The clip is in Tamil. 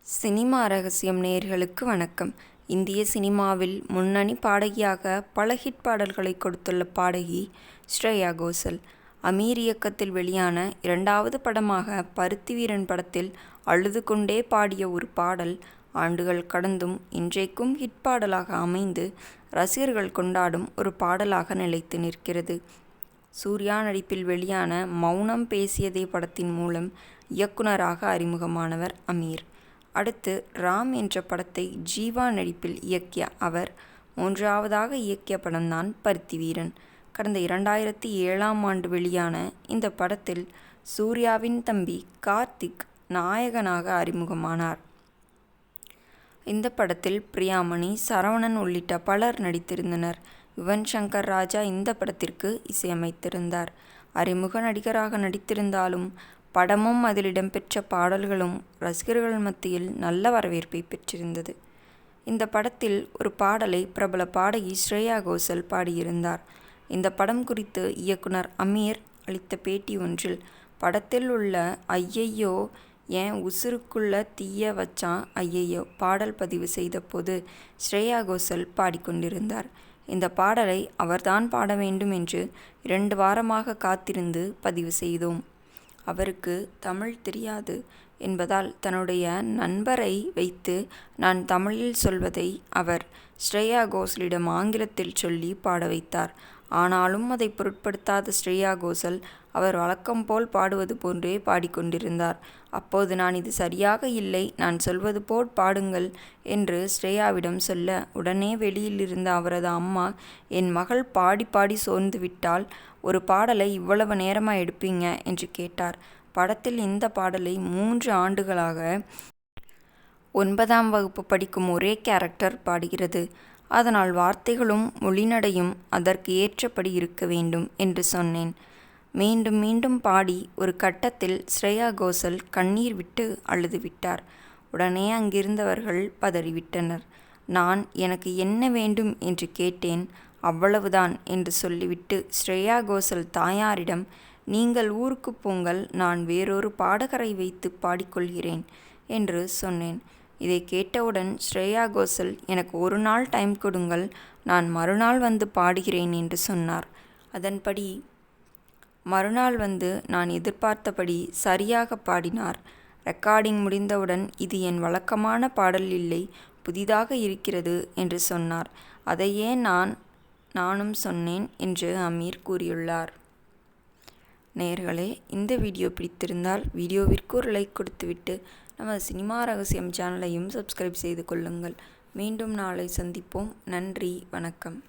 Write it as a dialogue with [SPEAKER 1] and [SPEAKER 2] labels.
[SPEAKER 1] சினிமா ரகசியம் நேயர்களுக்கு வணக்கம். இந்திய சினிமாவில் முன்னணி பாடகியாக பல ஹிட் பாடல்களை கொடுத்துள்ள பாடகி ஸ்ரேயா கோஷல். அமீர் இயக்கத்தில் வெளியான இரண்டாவது படமாக பருத்தி வீரன் படத்தில் அழுது கொண்டே பாடிய ஒரு பாடல் ஆண்டுகள் கடந்தும் இன்றைக்கும் ஹிட் பாடலாக அமைந்து ரசிகர்கள் கொண்டாடும் ஒரு பாடலாக நிலைத்து நிற்கிறது. சூர்யா நடிப்பில் வெளியான மௌனம் பேசியதே படத்தின் மூலம் இயக்குனராக அறிமுகமானவர் அமீர். அடுத்து ராம் என்ற படத்தை ஜீவா நடிப்பில் இயக்கிய அவர் மூன்றாவதாக இயக்கிய படம்தான் பருத்தி வீரன். கடந்த 2007 வெளியான இந்த படத்தில் சூர்யாவின் தம்பி கார்த்திக் நாயகனாக அறிமுகமானார். இந்த படத்தில் பிரியாமணி, சரவணன் உள்ளிட்ட பலர் நடித்திருந்தனர். யுவன் சங்கர் ராஜா இந்த படத்திற்கு இசையமைத்திருந்தார். அறிமுக நடிகராக நடித்திருந்தாலும் படமும் அதில் இடம்பெற்ற பாடல்களும் ரசிகர்கள் மத்தியில் நல்ல வரவேற்பை பெற்றிருந்தது. இந்த படத்தில் ஒரு பாடலை பிரபல பாடகி ஸ்ரேயா கோஷல் பாடியிருந்தார். இந்த படம் குறித்து இயக்குனர் அமீர் அளித்த பேட்டி ஒன்றில் படத்தில் உள்ள ஐயையோ ஏன் உசுருக்குள்ள தீய வச்சான் ஐயையோ பாடல் பதிவு செய்த போது ஸ்ரேயா கோஷல் பாடிக்கொண்டிருந்தார். இந்த பாடலை அவர்தான் பாட வேண்டும் என்று 2 வாரமாக காத்திருந்து பதிவு செய்தோம். அவருக்கு தமிழ் தெரியாது என்பதால் தன்னுடைய நண்பரை வைத்து நான் தமிழில் சொல்வதை அவர் ஸ்ரேயா கோஷலிடம் ஆங்கிலத்தில் சொல்லி பாட வைத்தார். ஆனாலும் அதை பொருட்படுத்தாத ஸ்ரேயா கோஷல் அவர் வழக்கம் போல் பாடுவது போன்றே பாடிக்கொண்டிருந்தார். அப்போது நான் இது சரியாக இல்லை, நான் சொல்வது போல் பாடுங்கள் என்று ஸ்ரேயாவிடம் சொல்ல உடனே வெளியில் இருந்த அவரது அம்மா, என் மகள் பாடி பாடி சோர்ந்து விட்டால் ஒரு பாடலை இவ்வளவு நேரமாக எடுப்பீங்க என்று கேட்டார். படத்தில் இந்த பாடலை 3 ஆண்டுகளாக 9ஆம் வகுப்பு படிக்கும் ஒரே கேரக்டர் பாடுகிறது. அதனால் வார்த்தைகளும் மொழிநடையும் அதற்கு ஏற்றபடி இருக்க வேண்டும் என்று சொன்னேன். மீண்டும் மீண்டும் பாடி ஒரு கட்டத்தில் ஸ்ரேயா கோஷல் கண்ணீர் விட்டு அழுதுவிட்டார். உடனே அங்கிருந்தவர்கள் பதறிவிட்டனர். நான் எனக்கு என்ன வேண்டும் என்று கேட்டேன். அவ்வளவுதான் என்று சொல்லிவிட்டு ஸ்ரேயா கோஷல் தாயாரிடம், நீங்கள் ஊருக்கு போங்கள், நான் வேறொரு பாடகரை வைத்து பாடிக்கொள்கிறேன் என்று சொன்னேன். இதை கேட்டவுடன் ஸ்ரேயா கோஷல், எனக்கு ஒரு நாள் டைம் கொடுங்கள், நான் மறுநாள் வந்து பாடுகிறேன் என்று சொன்னார். அதன்படி மறுநாள் வந்து நான் எதிர்பார்த்தபடி சரியாக பாடினார். ரெக்கார்டிங் முடிந்தவுடன் இது என் வழக்கமான பாடல் இல்லை, புதிதாக இருக்கிறது என்று சொன்னார். அதையே நானும் சொன்னேன் என்று அமீர் கூறியுள்ளார். நேயர்களே, இந்த வீடியோ பிடித்திருந்தால் வீடியோவிற்கு ஒரு லைக் கொடுத்துவிட்டு நமது சினிமா ரகசியம் சேனலையும் சப்ஸ்கிரைப் செய்து கொள்ளுங்கள். மீண்டும் நாளை சந்திப்போம். நன்றி, வணக்கம்.